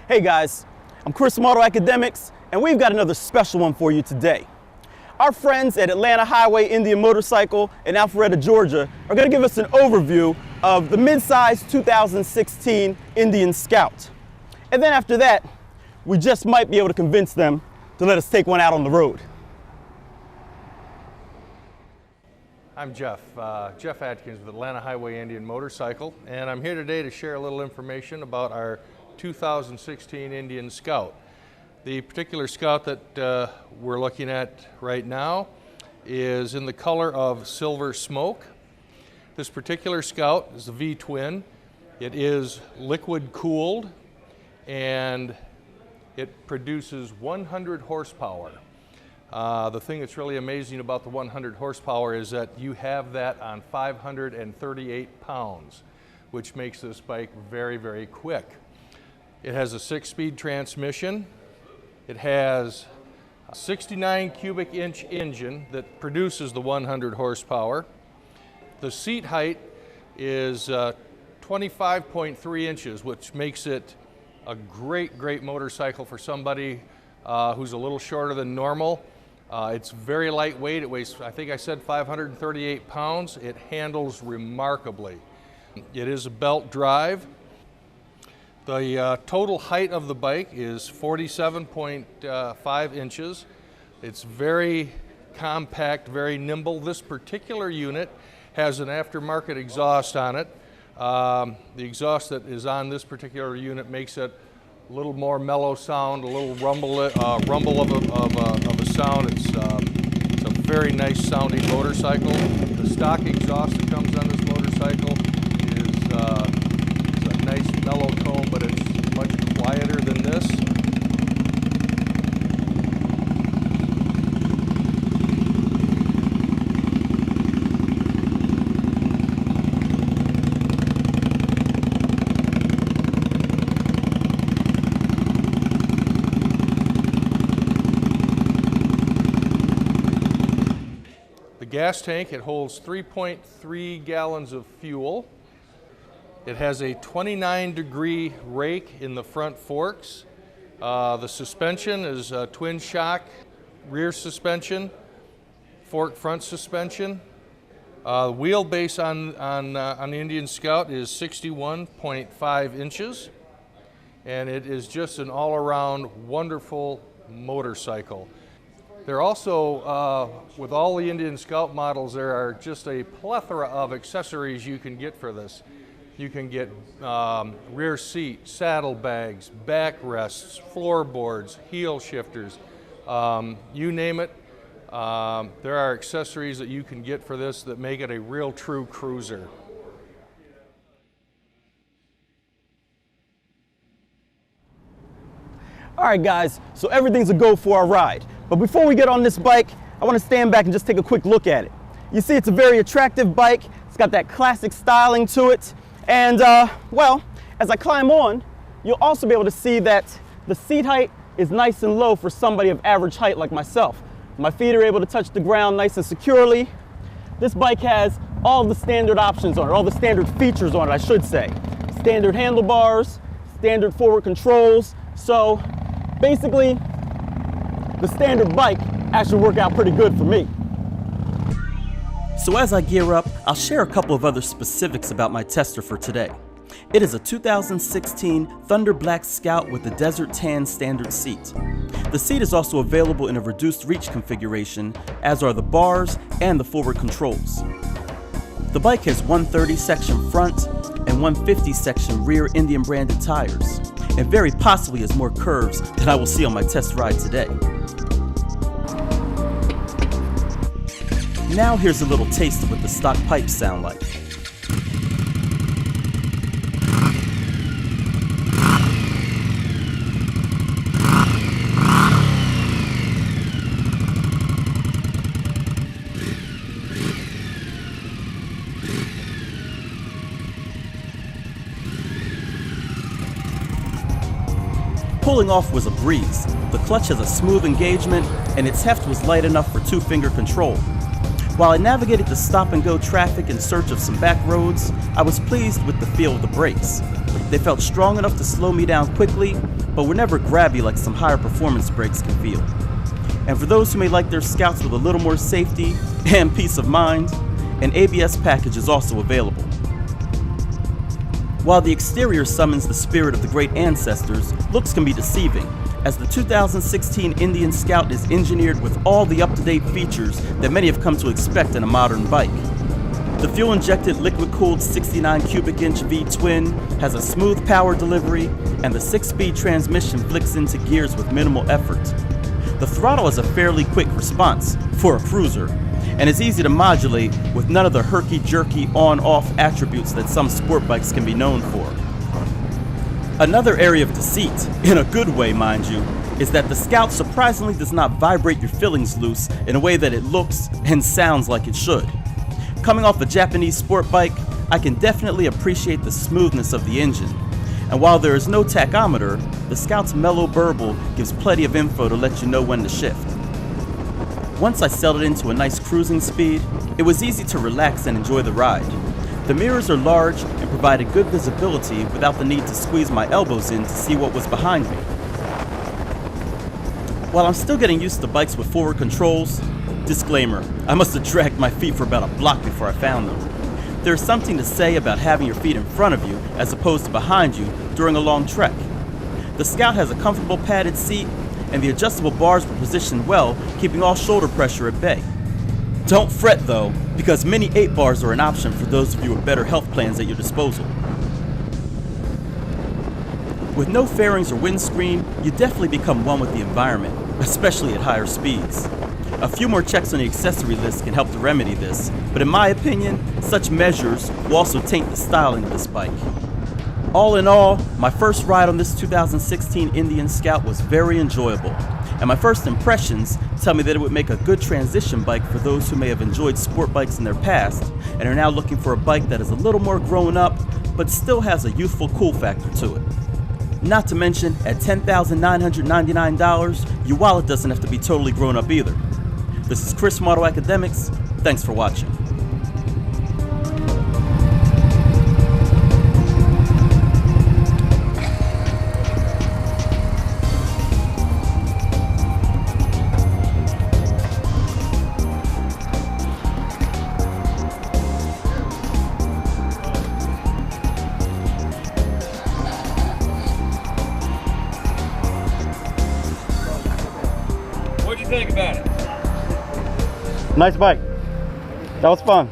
Hey guys, I'm Chris from Auto Academics, and we've got another special one for you today. Our friends at Atlanta Highway Indian Motorcycle in Alpharetta, Georgia are going to give us an overview of the mid-size 2016 Indian Scout. And then after that, we just might be able to convince them to let us take one out on the road. I'm Jeff Atkins with Atlanta Highway Indian Motorcycle, and I'm here today to share a little information about our 2016 Indian Scout. The particular Scout that we're looking at right now is in the color of silver smoke. This particular Scout is the V-twin. It is liquid cooled and it produces 100 horsepower. The thing that's really amazing about the 100 horsepower is that you have that on 538 pounds, which makes this bike very, very quick. It has a 6-speed transmission. It has a 69 cubic inch engine that produces the 100 horsepower. The seat height is 25.3 inches, which makes it a great motorcycle for somebody who's a little shorter than normal. It's very lightweight. It weighs, I think I said 538 pounds. It handles remarkably. It is a belt drive. The total height of the bike is 47.5 inches. It's very compact, very nimble. This particular unit has an aftermarket exhaust on it. The exhaust that is on this particular unit makes it a little more mellow sound, a little rumble of a sound. It's a very nice sounding motorcycle. The stock exhaust that comes on this motorcycle is a nice mellow tone, but it's much quieter than this. The gas tank, it holds 3.3 gallons of fuel. It has a 29-degree rake in the front forks. The suspension is a twin shock rear suspension, fork front suspension. The wheelbase on the Indian Scout is 61.5 inches, and it is just an all-around wonderful motorcycle. There also, with all the Indian Scout models, there are just a plethora of accessories you can get for this. You can get rear seat, saddlebags, backrests, floorboards, heel shifters, you name it. There are accessories that you can get for this that make it a real true cruiser. All right guys, so everything's a go for our ride. But before we get on this bike, I want to stand back and just take a quick look at it. You see it's a very attractive bike. It's got that classic styling to it. And well, as I climb on, you'll also be able to see that the seat height is nice and low for somebody of average height like myself. My feet are able to touch the ground nice and securely. This bike has all the standard options on it, all the standard features on it, I should say. Standard handlebars, standard forward controls. So basically, the standard bike actually worked out pretty good for me. So as I gear up, I'll share a couple of other specifics about my tester for today. It is a 2016 Thunder Black Scout with a Desert Tan standard seat. The seat is also available in a reduced reach configuration, as are the bars and the forward controls. The bike has 130 section front and 150 section rear Indian branded tires, and very possibly has more curves than I will see on my test ride today. Now here's a little taste of what the stock pipes sound like. Pulling off was a breeze. The clutch has a smooth engagement, and its heft was light enough for 2-finger control. While I navigated the stop-and-go traffic in search of some back roads, I was pleased with the feel of the brakes. They felt strong enough to slow me down quickly, but were never grabby like some higher performance brakes can feel. And for those who may like their Scouts with a little more safety and peace of mind, an ABS package is also available. While the exterior summons the spirit of the great ancestors, looks can be deceiving, as the 2016 Indian Scout is engineered with all the up-to-date features that many have come to expect in a modern bike. The fuel-injected, liquid-cooled 69 cubic inch V-twin has a smooth power delivery, and the 6-speed transmission flicks into gears with minimal effort. The throttle has a fairly quick response for a cruiser, and is easy to modulate with none of the herky-jerky on-off attributes that some sport bikes can be known for. Another area of deceit, in a good way mind you, is that the Scout surprisingly does not vibrate your fillings loose in a way that it looks and sounds like it should. Coming off a Japanese sport bike, I can definitely appreciate the smoothness of the engine. And while there is no tachometer, the Scout's mellow burble gives plenty of info to let you know when to shift. Once I settled into a nice cruising speed, it was easy to relax and enjoy the ride. The mirrors are large and provided good visibility without the need to squeeze my elbows in to see what was behind me. While I'm still getting used to bikes with forward controls, disclaimer, I must have dragged my feet for about a block before I found them. There's something to say about having your feet in front of you as opposed to behind you during a long trek. The Scout has a comfortable padded seat, and the adjustable bars were positioned well, keeping all shoulder pressure at bay. Don't fret though, because mini 8 bars are an option for those of you with better health plans at your disposal. With no fairings or windscreen, you definitely become one with the environment, especially at higher speeds. A few more checks on the accessory list can help to remedy this, but in my opinion, such measures will also taint the styling of this bike. All in all, my first ride on this 2016 Indian Scout was very enjoyable, and my first impressions tell me that it would make a good transition bike for those who may have enjoyed sport bikes in their past and are now looking for a bike that is a little more grown up, but still has a youthful cool factor to it. Not to mention, at $10,999, your wallet doesn't have to be totally grown up either. This is Chris from Auto Academics. Thanks for watching. What'd you think about it? Nice bike. That was fun.